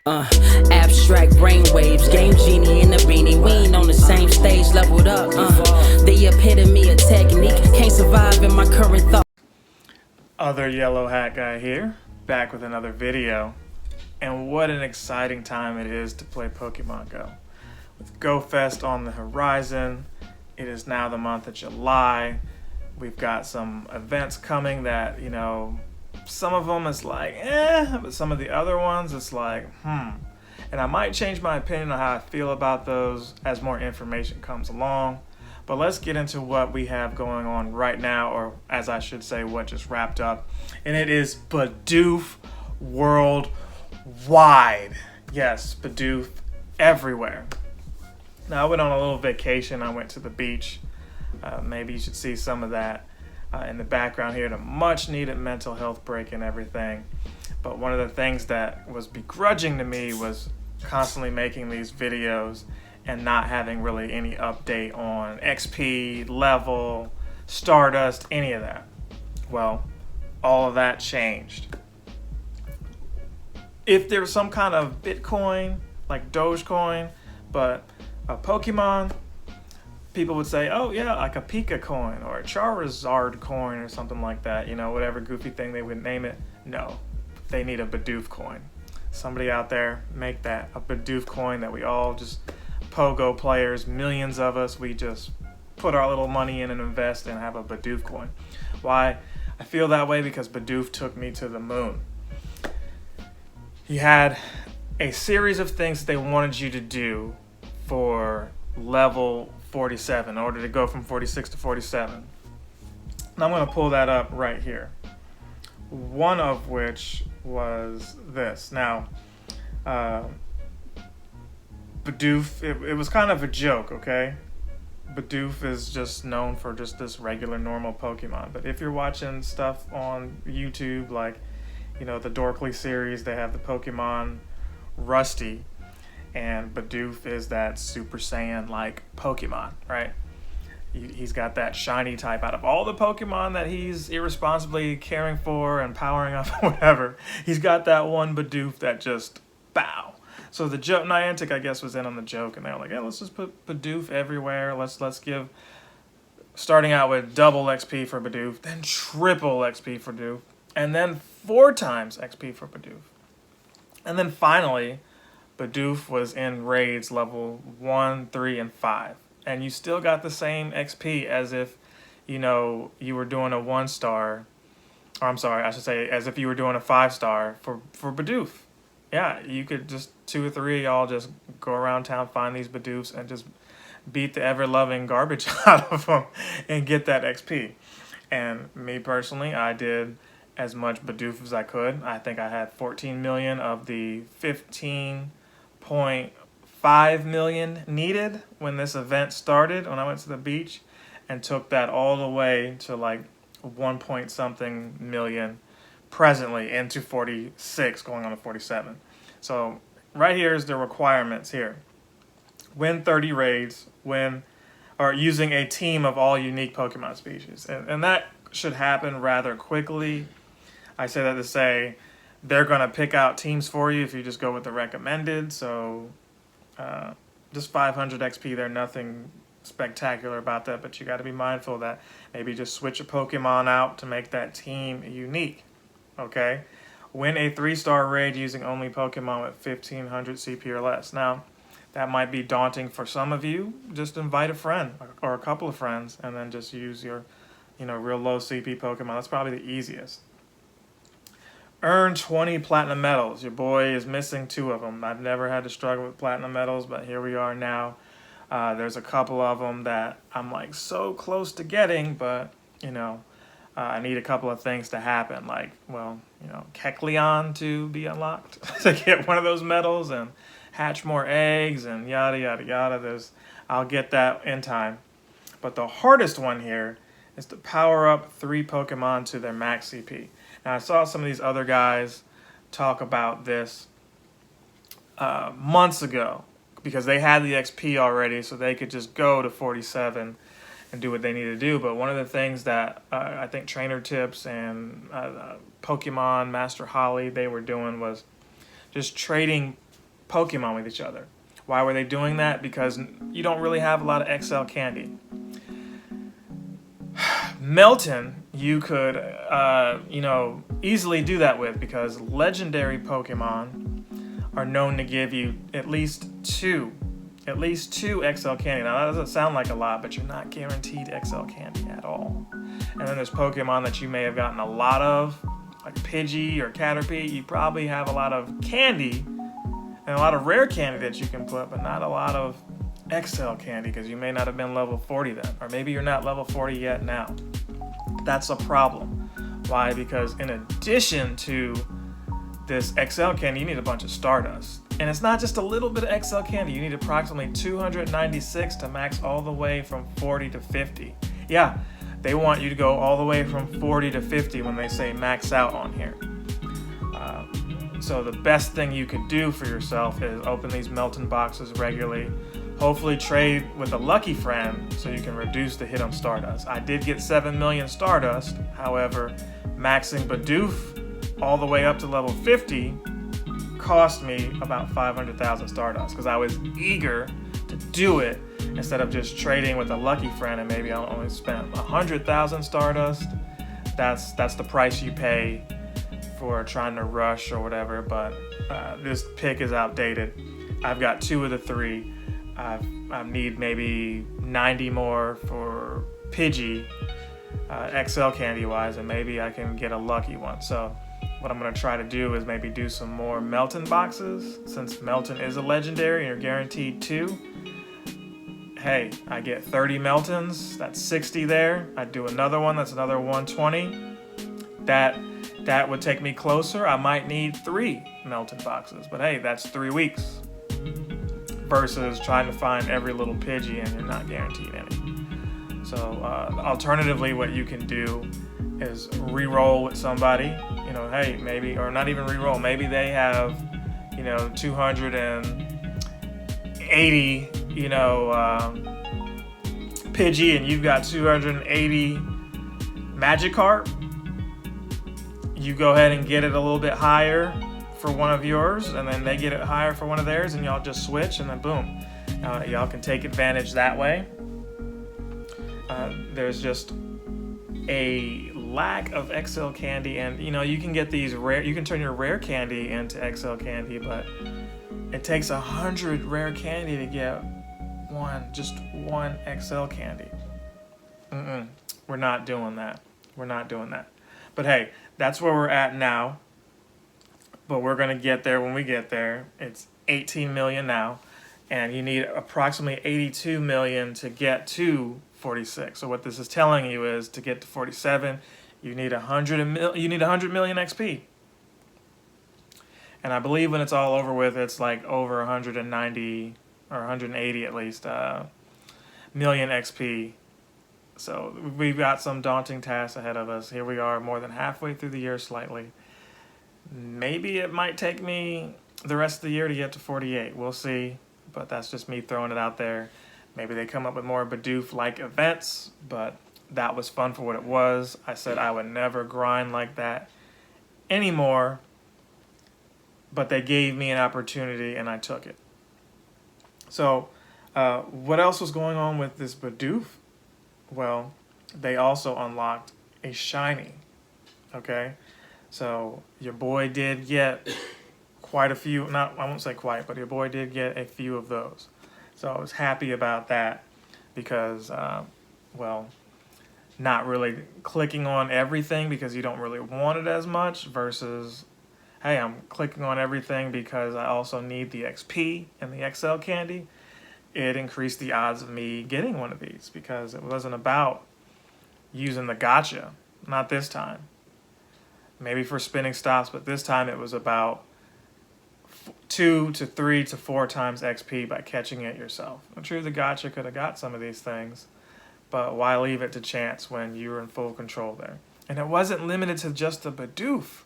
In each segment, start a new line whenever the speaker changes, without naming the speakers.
Uh, Abstract brainwaves, game genie in a beanie. We ain't on the same stage, leveled up. The epitome of technique, can't survive in my current thought.
Other yellow hat guy here, back with another video. And what an exciting time it is to play Pokemon Go. With Go Fest on the horizon, it is now the month of July. We've got some events coming that, some of them it's like, but some of the other ones it's like, And I might change my opinion on how I feel about those as more information comes along. But let's get into what we have going on right now, or as I should say, what just wrapped up. And it is Bidoof worldwide. Yes, Bidoof everywhere. Now, I went on a little vacation. I went to the beach. Maybe you should see some of that in the background here, the much needed mental health break and everything. But one of the things that was begrudging to me was constantly making these videos and not having really any update on XP, level, Stardust, any of that. Well, all of that changed. If there was some kind of Bitcoin, like Dogecoin, but a Pokemon, people would say, oh yeah, like a Pika coin or a Charizard coin or something like that, whatever goofy thing they would name it. No, they need a Bidoof coin. Somebody out there make that a Bidoof coin that we all just Pogo players, millions of us, we just put our little money in and invest and have a Bidoof coin. Why? I feel that way because Bidoof took me to the moon. He had a series of things that they wanted you to do for level 47 in order to go from 46 to 47. And I'm going to pull that up right here. One of which was this. Now, Bidoof, it was kind of a joke, okay? Bidoof is just known for just this regular normal Pokemon. But if you're watching stuff on YouTube, like, the Dorkly series, they have the Pokemon Rusty. And Bidoof is that Super Saiyan-like Pokemon, right? He's got that shiny type. Out of all the Pokemon that he's irresponsibly caring for and powering up or whatever, he's got that one Bidoof that just, bow. So the joke, Niantic, I guess, was in on the joke, and they were like, let's just put Bidoof everywhere. Let's give, starting out with double XP for Bidoof, then triple XP for Bidoof, and then 4 times XP for Bidoof. And then finally, Bidoof was in raids level 1, 3, and 5. And you still got the same XP as if, you were doing a 1-star. Or I'm sorry, I should say as if you were doing a 5-star for Bidoof. Yeah, you could just 2 or 3 of y'all just go around town, find these Bidoofs, and just beat the ever-loving garbage out of them and get that XP. And me personally, I did as much Bidoof as I could. I think I had 14 million of the 15.5 million needed when this event started, when I went to the beach, and took that all the way to like 1 point something million presently into 46, going on to 47. So right here is the requirements here. Win 30 raids, or using a team of all unique Pokemon species. And that should happen rather quickly. I say that to say they're going to pick out teams for you if you just go with the recommended. So just 500 XP there, nothing spectacular about that, but you got to be mindful that maybe just switch a Pokemon out to make that team unique. Okay? Win a 3-star raid using only Pokemon with 1500 CP or less. Now, that might be daunting for some of you. Just invite a friend or a couple of friends and then just use your, real low CP Pokemon. That's probably the easiest. Earn 20 platinum medals. Your boy is missing 2 of them. I've never had to struggle with platinum medals, but here we are now. There's a couple of them that I'm like so close to getting, but, I need a couple of things to happen, like, Kecleon to be unlocked to get one of those medals and hatch more eggs and yada, yada, yada. I'll get that in time. But the hardest one here is to power up 3 Pokemon to their max CP. Now, I saw some of these other guys talk about this months ago because they had the XP already, so they could just go to 47 and do what they need to do. But one of the things that I think Trainer Tips and Pokemon Master Holly, they were doing was just trading Pokemon with each other. Why were they doing that? Because you don't really have a lot of XL candy. Melton, you could, easily do that with, because legendary Pokemon are known to give you at least two XL candy. Now, that doesn't sound like a lot, but you're not guaranteed XL candy at all. And then there's Pokemon that you may have gotten a lot of, like Pidgey or Caterpie. You probably have a lot of candy and a lot of rare candy that you can put, but not a lot of XL candy, because you may not have been level 40 then, or maybe you're not level 40 yet now. That's a problem. Why? Because in addition to this XL candy, you need a bunch of Stardust. And it's not just a little bit of XL candy. You need approximately 296 to max all the way from 40 to 50. Yeah, they want you to go all the way from 40 to 50 when they say max out on here. So the best thing you could do for yourself is open these Melton boxes regularly. Hopefully trade with a lucky friend so you can reduce the hit on Stardust. I did get 7 million Stardust. However, maxing Bidoof all the way up to level 50 cost me about 500,000 Stardust, because I was eager to do it instead of just trading with a lucky friend and maybe I'll only spend 100,000 Stardust. That's the price you pay for trying to rush or whatever, but this pick is outdated. I've got 2 of the 3. I need maybe 90 more for Pidgey, XL candy wise, and maybe I can get a lucky one. So what I'm going to try to do is maybe do some more Melton boxes, since Melton is a legendary and you're guaranteed 2. Hey, I get 30 Meltons, that's 60 there. I'd do another one, that's another 120. That would take me closer. I might need 3 Melton boxes, but hey, that's 3 weeks versus trying to find every little Pidgey and you're not guaranteed any. So alternatively, what you can do is re-roll with somebody. Hey, maybe, or not even re-roll, maybe they have 280 Pidgey and you've got 280 Magikarp. You go ahead and get it a little bit higher for one of yours, and then they get it higher for one of theirs, and y'all just switch, and then boom. Y'all can take advantage that way. There's just a lack of XL candy, and you can get these rare, you can turn your rare candy into XL candy, but it takes 100 rare candy to get just one XL candy. We're not doing that. But hey, that's where we're at now. But we're going to get there when we get there. It's 18 million now, and you need approximately 82 million to get to 46. So what this is telling you is to get to 47, you need 100 million XP. And I believe when it's all over with, it's like over 190 or 180 at least million XP. So we've got some daunting tasks ahead of us. Here we are, more than halfway through the year slightly. Maybe it might take me the rest of the year to get to 48. We'll see, but that's just me throwing it out there. Maybe they come up with more Bidoof-like events, but that was fun for what it was. I said I would never grind like that anymore, but they gave me an opportunity and I took it. So what else was going on with this Bidoof? Well, they also unlocked a shiny, okay? So your boy did get quite a few, I won't say quite, but your boy did get a few of those. So I was happy about that because, not really clicking on everything because you don't really want it as much versus, hey, I'm clicking on everything because I also need the XP and the XL candy. It increased the odds of me getting one of these because it wasn't about using the gotcha, not this time. Maybe for spinning stops, but this time it was about 2 to 3 to 4 times XP by catching it yourself. I'm sure the gotcha could have got some of these things, but why leave it to chance when you were in full control there? And it wasn't limited to just the Bidoof.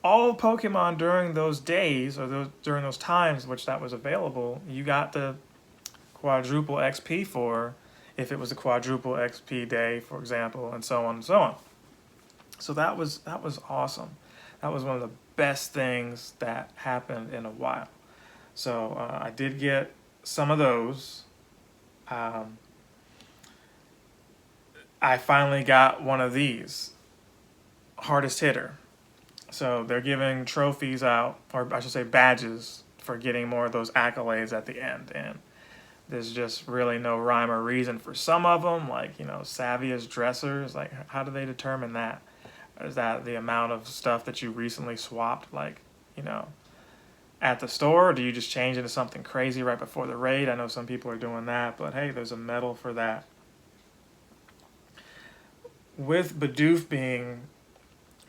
All Pokemon during those days, or during those times which that was available, you got the quadruple XP for, if it was a quadruple XP day, for example, and so on and so on. So that was awesome. That was one of the best things that happened in a while. So I did get some of those. I finally got one of these, hardest hitter. So they're giving trophies out, or I should say badges, for getting more of those accolades at the end. And there's just really no rhyme or reason for some of them, like, savviest dressers. Like, how do they determine that? Is that the amount of stuff that you recently swapped, like, at the store? Or do you just change into something crazy right before the raid? I know some people are doing that, but hey, there's a medal for that. With Bidoof being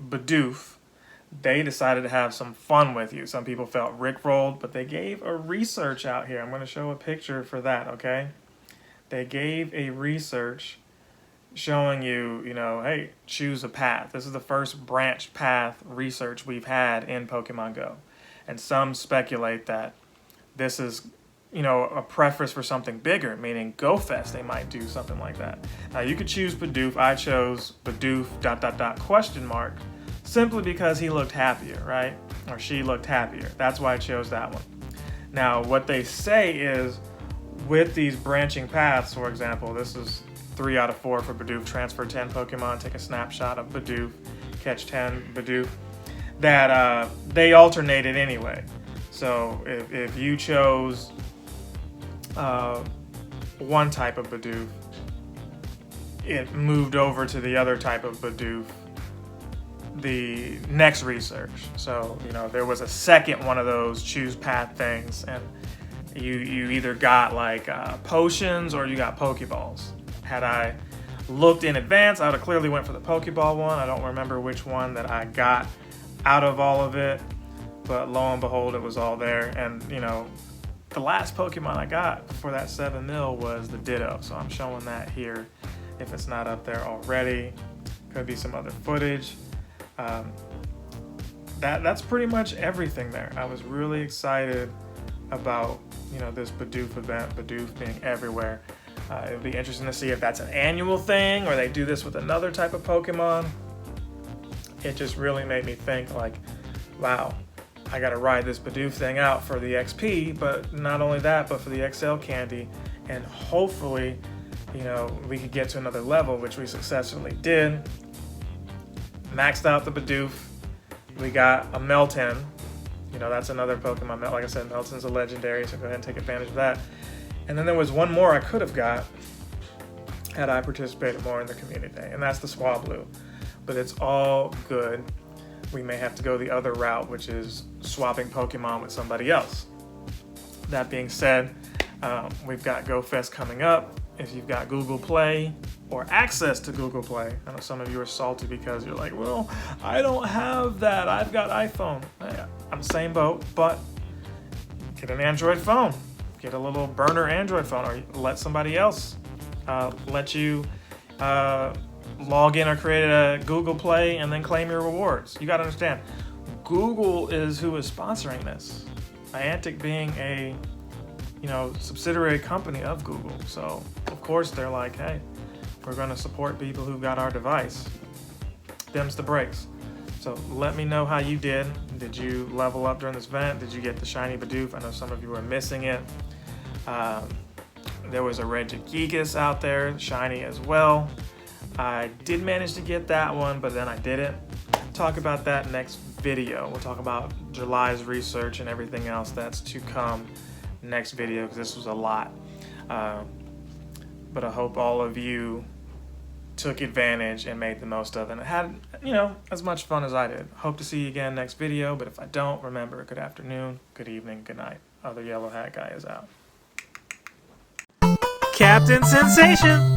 Bidoof, they decided to have some fun with you. Some people felt rickrolled, but they gave a research out here. I'm going to show a picture for that, okay? They gave a research showing you, hey, choose a path. This is the first branched path research we've had in Pokemon Go. And some speculate that this is, a preface for something bigger, meaning GoFest, they might do something like that. Now, you could choose Bidoof. I chose Bidoof ... simply because he looked happier, right? Or she looked happier. That's why I chose that one. Now, what they say is, with these branching paths, for example, this is 3 out of 4 for Bidoof. Transfer 10 Pokemon, take a snapshot of Bidoof, catch 10 Bidoof. That they alternated anyway. So if you chose one type of Bidoof, it moved over to the other type of Bidoof the next research. So, there was a second one of those choose path things, and you either got like potions or you got Pokeballs. Had I looked in advance, I would have clearly went for the Pokeball one. I don't remember which one that I got out of all of it, but lo and behold, it was all there. And, the last Pokemon I got for that 7 mil was the Ditto, so I'm showing that here if it's not up there already. Could be some other footage. That's pretty much everything there. I was really excited about this Bidoof event, Bidoof being everywhere. It would be interesting to see if that's an annual thing or they do this with another type of Pokemon. It just really made me think, like, wow, I gotta ride this Bidoof thing out for the XP, but not only that, but for the XL candy, and hopefully, we could get to another level, which we successfully did. Maxed out the Bidoof. We got a Meltan. That's another Pokemon. Like I said, Meltan's a legendary, so go ahead and take advantage of that. And then there was one more I could have got had I participated more in the community day, and that's the Swablu. But it's all good. We may have to go the other route, which is swapping Pokemon with somebody else. That being said, we've got GoFest coming up. If you've got Google Play or access to Google Play, I know some of you are salty because you're like, well, I don't have that. I've got iPhone. I'm the same boat, but get an Android phone. Get a little burner Android phone, or let somebody else let you log in or create a Google Play and then claim your rewards. You got to understand, Google is who is sponsoring this. Niantic being a subsidiary company of Google. So of course they're like, hey, we're going to support people who've got our device. Them's the breaks. So let me know how you did. Did you level up during this event? Did you get the shiny Bidoof? I know some of you were missing it. There was a Regigigas out there, shiny as well. I did manage to get that one, but then I didn't. Talk about that next video. We'll talk about July's research and everything else that's to come next video, because this was a lot. But I hope all of you took advantage and made the most of it and had, as much fun as I did. Hope to see you again next video, but if I don't, remember, good afternoon, good evening, good night. Other yellow hat guy is out. Captain Sensation!